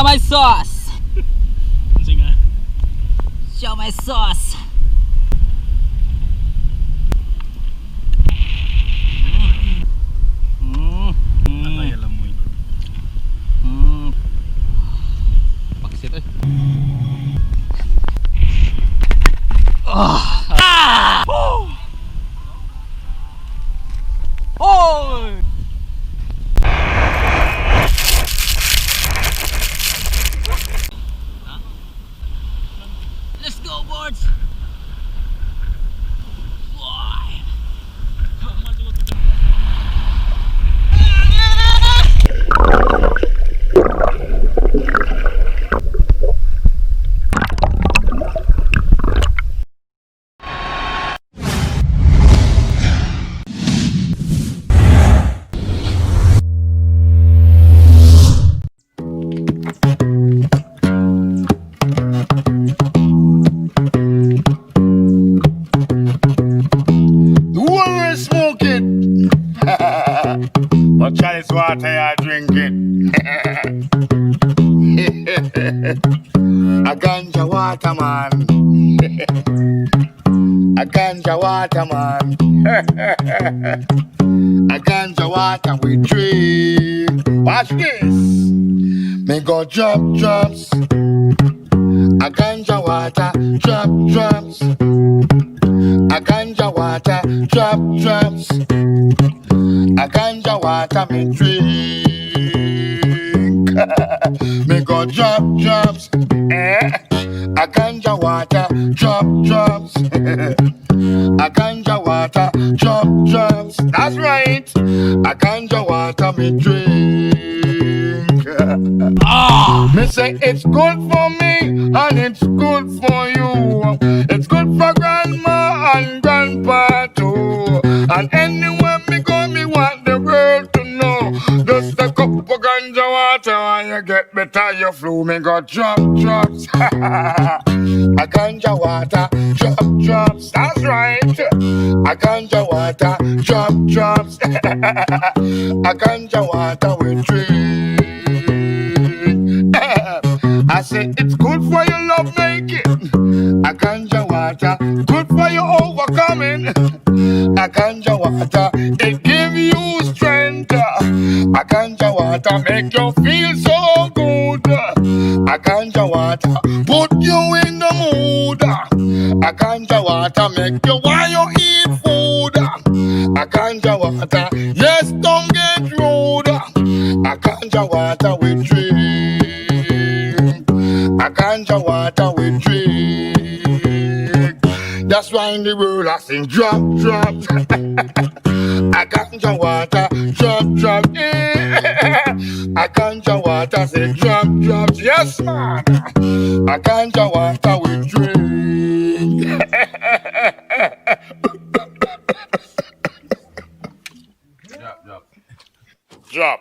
Show my sauce. Show my sauce. Paksit eh. Oh! Let's go, boards! What chalice water you drinking? A ganja water man. A ganja water man. A ganja water we drink. Watch this. Me go drop drops. A ganja water drop drops. A ganja water drop drops. A ganja water me drink. Me go drop drops. A ganja water drop drops. A ganja water drop drops. That's right. A ganja water me drink. Me say it's good for me and it's good for you. It's good for grandma and grandpa too. And anywhere me go, me want the world to know. Just a cup of ganja water and you get better your flu. Me go drop drops. A ganja water drop drops. That's right. A ganja water drop drops. A ganja water we drink. I say it's good for your love making. A ganja water good for your overcoming. A ganja water it give you strength. A ganja water make you feel so good. A ganja water put you in the mood. A ganja water make you want you eat food. A ganja water yes don't get rude. A ganja water we drink. A ganja water we drink. That's why in the world I sing drop drops. A ganja water drop drop. A ganja water say drop drops. Yes man. A ganja water we drink. Drop. Drop.